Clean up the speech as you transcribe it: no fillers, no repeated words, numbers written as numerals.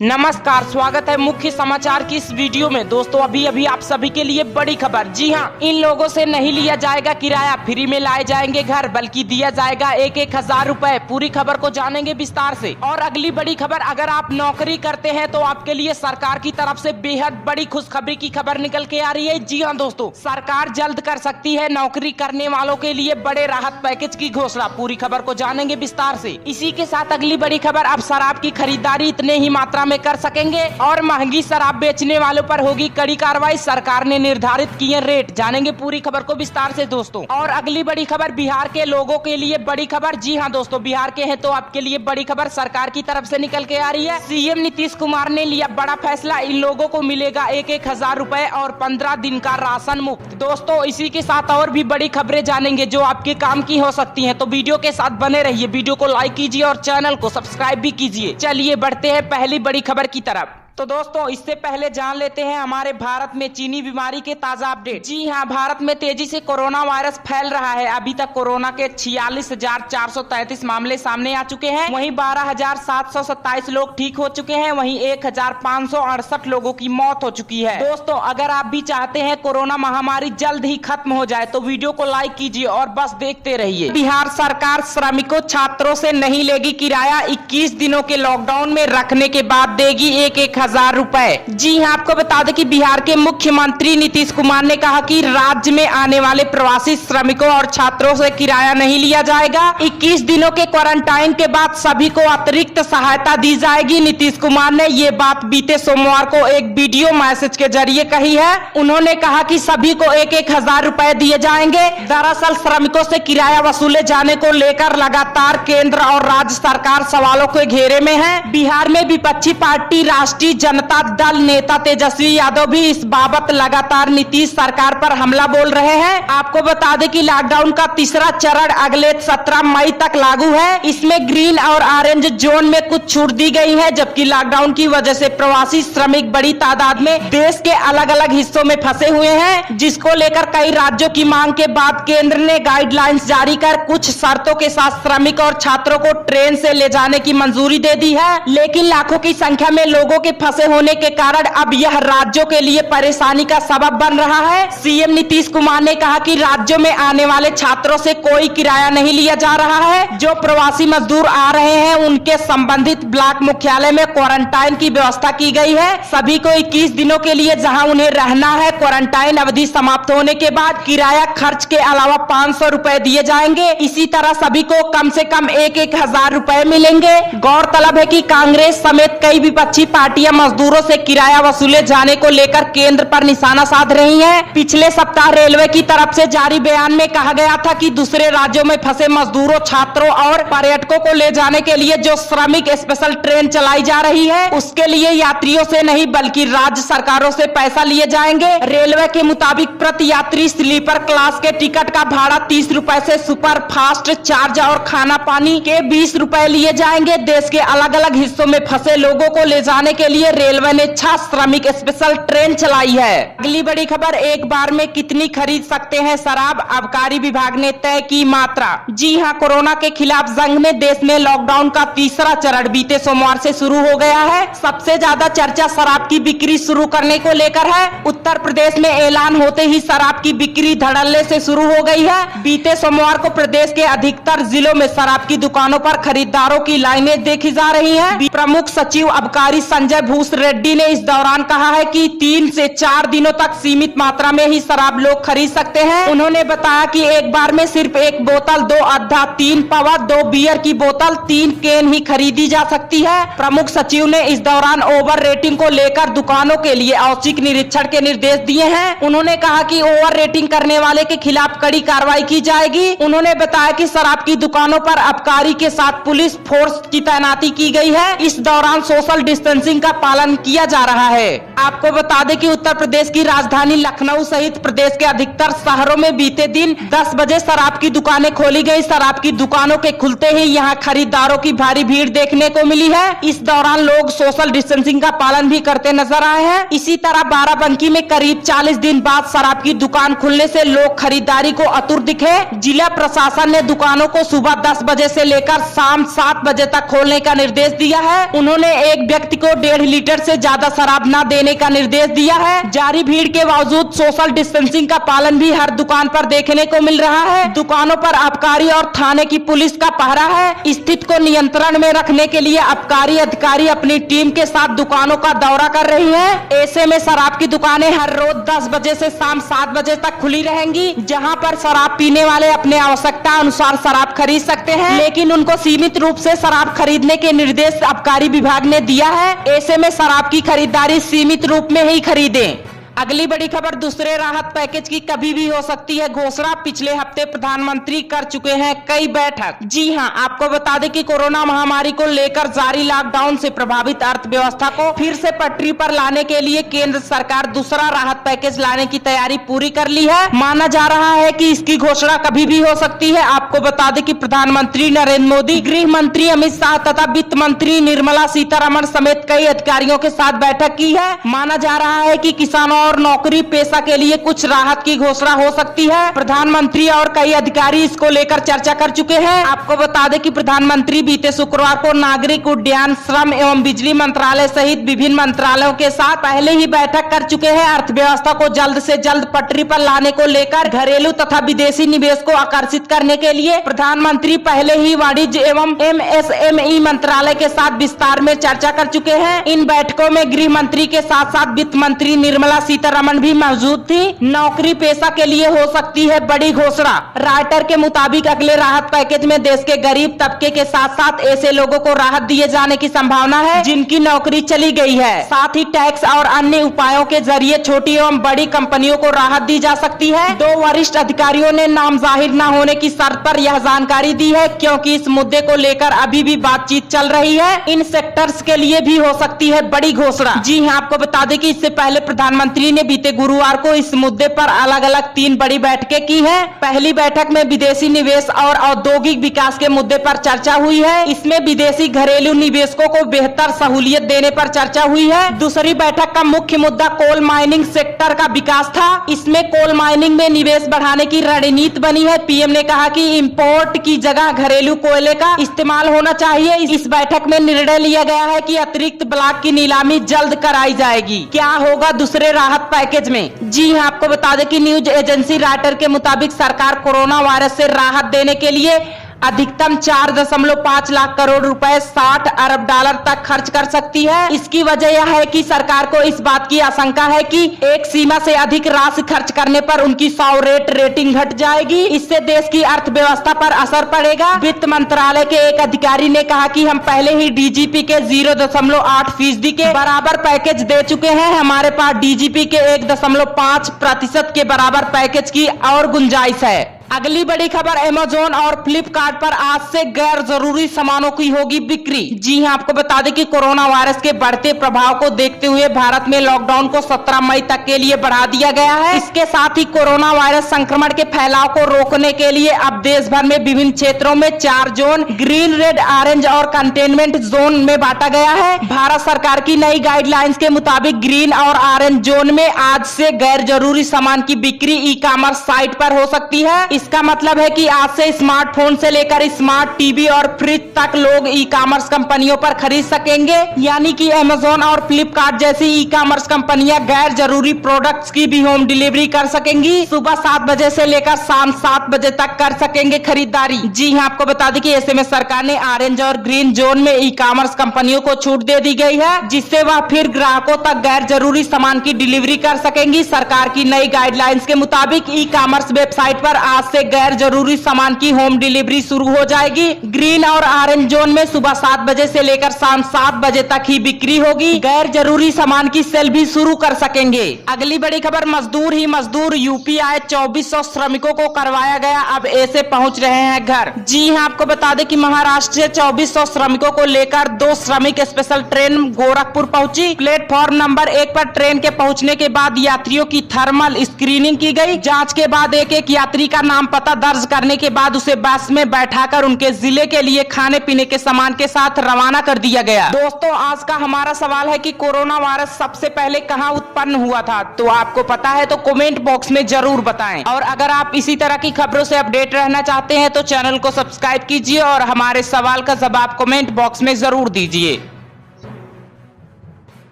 नमस्कार, स्वागत है मुख्य समाचार की इस वीडियो में। दोस्तों अभी आप सभी के लिए बड़ी खबर। जी हां, इन लोगों से नहीं लिया जाएगा किराया, फ्री में लाए जाएंगे घर, बल्कि दिया जाएगा 1,000 रुपए। पूरी खबर को जानेंगे विस्तार से। और अगली बड़ी खबर, अगर आप नौकरी करते हैं तो आपके लिए सरकार की तरफ से बेहद बड़ी खुशखबरी की खबर निकल के आ रही है। जी हाँ दोस्तों, सरकार जल्द कर सकती है नौकरी करने वालों के लिए बड़े राहत पैकेज की घोषणा। पूरी खबर को जानेंगे विस्तार से। इसी के साथ अगली बड़ी खबर, अब शराब की खरीदारी इतने ही मात्रा में कर सकेंगे और महंगी शराब बेचने वालों पर होगी कड़ी कार्रवाई। सरकार ने निर्धारित किए रेट। जानेंगे पूरी खबर को विस्तार से दोस्तों। और अगली बड़ी खबर, बिहार के लोगों के लिए बड़ी खबर। जी हाँ दोस्तों, बिहार के हैं तो आपके लिए बड़ी खबर सरकार की तरफ से निकल के आ रही है। सीएम नीतीश कुमार ने लिया बड़ा फैसला। इन लोगों को मिलेगा 1,000 रुपए और 15 दिन का राशन मुफ्त। दोस्तों इसी के साथ और भी बड़ी खबरें जानेंगे जो आपके काम की हो सकती हैं, तो वीडियो के साथ बने रहिए। वीडियो को लाइक कीजिए और चैनल को सब्सक्राइब भी कीजिए। चलिए बढ़ते हैं पहली बड़ी खबर की तरफ। तो दोस्तों इससे पहले जान लेते हैं हमारे भारत में चीनी बीमारी के ताजा अपडेट। जी हाँ, भारत में तेजी से कोरोना वायरस फैल रहा है। अभी तक कोरोना के 46,433 मामले सामने आ चुके हैं। वहीं 12,727 लोग ठीक हो चुके हैं। वहीं 1,568 लोगों की मौत हो चुकी है। दोस्तों अगर आप भी चाहते हैं कोरोना महामारी जल्द ही खत्म हो जाए तो वीडियो को लाइक कीजिए और बस देखते रहिए। बिहार सरकार श्रमिकों छात्रों से नहीं लेगी किराया। 21 दिनों के लॉकडाउन में रखने के बाद देगी 1,000 रुपए। जी हाँ, आपको बता दें कि बिहार के मुख्यमंत्री नीतीश कुमार ने कहा कि राज्य में आने वाले प्रवासी श्रमिकों और छात्रों से किराया नहीं लिया जाएगा। 21 दिनों के क्वारंटाइन के बाद सभी को अतिरिक्त सहायता दी जाएगी। नीतीश कुमार ने ये बात बीते सोमवार को एक वीडियो मैसेज के जरिए कही है। उन्होंने कहा कि सभी को 1,000 रुपए दिए जाएंगे। दरअसल श्रमिकों से किराया वसूले जाने को लेकर लगातार केंद्र और राज्य सरकार सवालों के घेरे में है। बिहार में विपक्षी पार्टी राष्ट्रीय जनता दल नेता तेजस्वी यादव भी इस बाबत लगातार नीतीश सरकार पर हमला बोल रहे हैं। आपको बता दें कि लॉकडाउन का तीसरा चरण अगले 17 मई तक लागू है। इसमें ग्रीन और ऑरेंज जोन में कुछ छूट दी गई है, जबकि लॉकडाउन की वजह से प्रवासी श्रमिक बड़ी तादाद में देश के अलग अलग हिस्सों में फंसे हुए हैं, जिसको लेकर कई राज्यों की मांग के बाद केंद्र ने गाइडलाइंस जारी कर कुछ शर्तों के साथ श्रमिक और छात्रों को ट्रेन से ले जाने की मंजूरी दे दी है। लेकिन लाखों की संख्या में लोगों के फंसे होने के कारण अब यह राज्यों के लिए परेशानी का सबब बन रहा है। सीएम नीतीश कुमार ने कहा कि राज्यों में आने वाले छात्रों से कोई किराया नहीं लिया जा रहा है। जो प्रवासी मजदूर आ रहे हैं उनके संबंधित ब्लॉक मुख्यालय में क्वारंटाइन की व्यवस्था की गई है। सभी को 21 दिनों के लिए जहां उन्हें रहना है, क्वारंटाइन अवधि समाप्त होने के बाद किराया खर्च के अलावा 500 रुपए दिए जाएंगे। इसी तरह सभी को कम से कम 1,000 रुपए मिलेंगे। गौरतलब है कि कांग्रेस समेत कई विपक्षी पार्टियां मजदूरों से किराया वसूले जाने को लेकर केंद्र पर निशाना साध रही हैं। पिछले सप्ताह रेलवे की तरफ से जारी बयान में कहा गया था कि दूसरे राज्यों में फंसे मजदूरों, छात्रों और पर्यटकों को ले जाने के लिए जो श्रमिक स्पेशल ट्रेन चलाई जा रही है उसके लिए यात्रियों से नहीं बल्कि राज्य सरकारों से पैसा लिए जाएंगे। रेलवे के मुताबिक प्रति यात्री स्लीपर क्लास के टिकट का भाड़ा 30 रुपए से सुपर फास्ट चार्ज और खाना पानी के 20 रुपए लिए जाएंगे। देश के अलग अलग हिस्सों में फंसे लोगों को ले जाने के लिए रेलवे ने 6 श्रमिक स्पेशल ट्रेन चलाई है। अगली बड़ी खबर, एक बार में कितनी खरीद सकते हैं शराब, आबकारी विभाग ने तय की मात्रा। जी हां, कोरोना के खिलाफ जंग में देश में लॉकडाउन का तीसरा चरण बीते सोमवार से शुरू हो गया है। सबसे ज्यादा चर्चा शराब की बिक्री शुरू करने को लेकर है। उत्तर प्रदेश में ऐलान होते ही शराब की बिक्री धड़ल्ले से शुरू हो गई है। बीते सोमवार को प्रदेश के अधिकतर जिलों में शराब की दुकानों पर खरीदारों की लाइनें देखी जा रही है। प्रमुख सचिव आबकारी संजय भूस रेड्डी ने इस दौरान कहा है कि 3 से 4 दिनों तक सीमित मात्रा में ही शराब लोग खरीद सकते हैं। उन्होंने बताया कि एक बार में सिर्फ 1 बोतल, 2 अद्धा, 3 पवा, 2 बियर की बोतल, 3 कैन ही खरीदी जा सकती है। प्रमुख सचिव ने इस दौरान ओवर रेटिंग को लेकर दुकानों के लिए औचक निरीक्षण के निर्देश दिए हैं। उन्होंने कहा कि ओवर रेटिंग करने वाले के खिलाफ कड़ी कार्रवाई की जाएगी। उन्होंने बताया कि शराब की दुकानों पर आबकारी के साथ पुलिस फोर्स की तैनाती की गई है। इस दौरान सोशल डिस्टेंसिंग का पालन किया जा रहा है। आपको बता दें कि उत्तर प्रदेश की राजधानी लखनऊ सहित प्रदेश के अधिकतर शहरों में बीते दिन 10 बजे शराब की दुकानें खोली गई। शराब की दुकानों के खुलते ही यहां खरीदारों की भारी भीड़ देखने को मिली है। इस दौरान लोग सोशल डिस्टेंसिंग का पालन भी करते नजर आए हैं। इसी तरह बाराबंकी में करीब 40 दिन बाद शराब की दुकान खुलने से लोग खरीदारी को आतुर दिखे। जिला प्रशासन ने दुकानों को सुबह 10 बजे से लेकर शाम 7 बजे तक खोलने का निर्देश दिया है। उन्होंने एक व्यक्ति को 1.5 लीटर से ज्यादा शराब न देने का निर्देश दिया है। जारी भीड़ के बावजूद सोशल डिस्टेंसिंग का पालन भी हर दुकान पर देखने को मिल रहा है। दुकानों पर आबकारी और थाने की पुलिस का पहरा है। स्थिति को नियंत्रण में रखने के लिए आबकारी अधिकारी अपनी टीम के साथ दुकानों का दौरा कर रही है। ऐसे में शराब की दुकानें हर रोज 10 बजे से शाम 7 बजे तक खुली रहेंगी, जहां पर शराब पीने वाले अपने आवश्यकता अनुसार शराब खरीद सकते हैं, लेकिन उनको सीमित रूप से शराब खरीदने के निर्देश आबकारी विभाग ने दिया है। ऐसे में शराब की खरीदारी सीमित रूप में ही खरीदें। अगली बड़ी खबर दूसरे राहत पैकेज की कभी भी हो सकती है घोषणा। पिछले हफ्ते प्रधानमंत्री कर चुके हैं कई बैठक। जी हां, आपको बता दें कि कोरोना महामारी को लेकर जारी लॉकडाउन से प्रभावित अर्थव्यवस्था को फिर से पटरी पर लाने के लिए केंद्र सरकार दूसरा राहत पैकेज लाने की तैयारी पूरी कर ली है। माना जा रहा है कि इसकी घोषणा कभी भी हो सकती है। आपको बता दें कि प्रधानमंत्री नरेंद्र मोदी, गृह मंत्री अमित शाह तथा वित्त मंत्री निर्मला सीतारमण समेत कई अधिकारियों के साथ बैठक की है। माना जा रहा है कि किसानों और नौकरी पेशा के लिए कुछ राहत की घोषणा हो सकती है। प्रधानमंत्री और कई अधिकारी इसको लेकर चर्चा कर चुके हैं। आपको बता दें कि प्रधानमंत्री बीते शुक्रवार को नागरिक उड्डयन, श्रम एवं बिजली मंत्रालय सहित विभिन्न मंत्रालयों के साथ पहले ही बैठक कर चुके हैं। अर्थव्यवस्था को जल्द से जल्द पटरी पर लाने को लेकर घरेलू तथा विदेशी निवेश को आकर्षित करने के लिए प्रधानमंत्री पहले ही वाणिज्य एवं MSME मंत्रालय के साथ विस्तार में चर्चा कर चुके हैं। इन बैठकों में गृह मंत्री के साथ साथ वित्त मंत्री निर्मला सीतारमण भी मौजूद थी। नौकरी पेशा के लिए हो सकती है बड़ी घोषणा। राइटर के मुताबिक अगले राहत पैकेज में देश के गरीब तबके के साथ साथ ऐसे लोगों को राहत दिए जाने की संभावना है जिनकी नौकरी चली गई है। साथ ही टैक्स और अन्य उपायों के जरिए छोटी एवं बड़ी कंपनियों को राहत दी जा सकती है। 2 वरिष्ठ अधिकारियों ने नाम जाहिर न होने की शर्त पर यह जानकारी दी है, क्योंकि इस मुद्दे को लेकर अभी भी बातचीत चल रही है। इन सेक्टर्स के लिए भी हो सकती है बड़ी घोषणा। जी हाँ, आपको बता दें कि इससे पहले प्रधानमंत्री ने बीते गुरुवार को इस मुद्दे पर अलग अलग 3 बड़ी बैठकें की है। पहली बैठक में विदेशी निवेश और औद्योगिक विकास के मुद्दे पर चर्चा हुई है। इसमें विदेशी घरेलू निवेशकों को बेहतर सहूलियत देने पर चर्चा हुई है। दूसरी बैठक का मुख्य मुद्दा कोल माइनिंग सेक्टर का विकास था। इसमें कोल माइनिंग में निवेश बढ़ाने की रणनीति बनी है। पीएम ने कहा कि इंपोर्ट की जगह घरेलू कोयले का इस्तेमाल होना चाहिए। इस बैठक में निर्णय लिया गया है कि अतिरिक्त ब्लॉक की नीलामी जल्द कराई जाएगी। क्या होगा दूसरे राहत पैकेज में? जी हां, आपको बता दें कि न्यूज एजेंसी राइटर के मुताबिक सरकार कोरोना वायरस से राहत देने के लिए अधिकतम 4.5 लाख करोड़ रुपए 60 अरब डॉलर तक खर्च कर सकती है। इसकी वजह यह है कि सरकार को इस बात की आशंका है कि एक सीमा से अधिक राशि खर्च करने पर उनकी सॉवरेन रेटिंग घट जाएगी। इससे देश की अर्थव्यवस्था पर असर पड़ेगा। वित्त मंत्रालय के एक अधिकारी ने कहा कि हम पहले ही DGP के 0.8% के बराबर पैकेज दे चुके हैं। हमारे पास DGP के 1.5% के बराबर पैकेज की और गुंजाइश है। अगली बड़ी खबर अमेज़न और फ्लिपकार्ट पर आज से गैर जरूरी सामानों की होगी बिक्री। जी हां, आपको बता दें कि कोरोना वायरस के बढ़ते प्रभाव को देखते हुए भारत में लॉकडाउन को 17 मई तक के लिए बढ़ा दिया गया है। इसके साथ ही कोरोना वायरस संक्रमण के फैलाव को रोकने के लिए अब देश भर में विभिन्न क्षेत्रों में 4 जोन ग्रीन, रेड, ऑरेंज और कंटेनमेंट जोन में बांटा गया है। भारत सरकार की नई गाइडलाइंस के मुताबिक ग्रीन और ऑरेंज जोन में आज से गैर जरूरी सामान की बिक्री ई-कॉमर्स साइट पर हो सकती है। इसका मतलब है कि आज से स्मार्टफोन से लेकर स्मार्ट टीवी और फ्रिज तक लोग ई-कॉमर्स कंपनियों पर खरीद सकेंगे। यानी कि अमेज़न और फ्लिपकार्ट जैसी ई-कॉमर्स कंपनियां गैर जरूरी प्रोडक्ट्स की भी होम डिलीवरी कर सकेंगी। सुबह 7 बजे से लेकर शाम 7 बजे तक कर सकेंगे खरीदारी। जी हां, आपको बता दें कि ऐसे में सरकार ने ऑरेंज और ग्रीन जोन में ई-कॉमर्स कंपनियों को छूट दे दी गई है, जिससे वह फिर ग्राहकों तक गैर जरूरी सामान की डिलीवरी कर सकेंगी। सरकार की नई गाइडलाइंस के मुताबिक ई-कॉमर्स वेबसाइट पर आज से गैर जरूरी सामान की होम डिलीवरी शुरू हो जाएगी। ग्रीन और ऑरेंज जोन में सुबह 7 बजे से लेकर शाम 7 बजे तक ही बिक्री होगी। गैर जरूरी सामान की सेल भी शुरू कर सकेंगे। अगली बड़ी खबर मजदूर ही मजदूर, यूपी आए 2400 श्रमिकों को करवाया गया, अब ऐसे पहुंच रहे हैं घर। जी हां, आपको बता दें कि महाराष्ट्र से 2400 श्रमिकों को लेकर 2 श्रमिक स्पेशल ट्रेन गोरखपुर पहुंची। प्लेटफॉर्म नंबर 1 पर ट्रेन के पहुंचने के बाद यात्रियों की थर्मल स्क्रीनिंग की गई। जांच के बाद एक यात्री का नाम पता दर्ज करने के बाद उसे बस में बैठाकर उनके जिले के लिए खाने पीने के सामान के साथ रवाना कर दिया गया। दोस्तों, आज का हमारा सवाल है कि कोरोना वायरस सबसे पहले कहां उत्पन्न हुआ था? तो आपको पता है तो कमेंट बॉक्स में जरूर बताएं। और अगर आप इसी तरह की खबरों से अपडेट रहना चाहते हैं तो चैनल को सब्सक्राइब कीजिए और हमारे सवाल का जवाब कमेंट बॉक्स में जरूर दीजिए।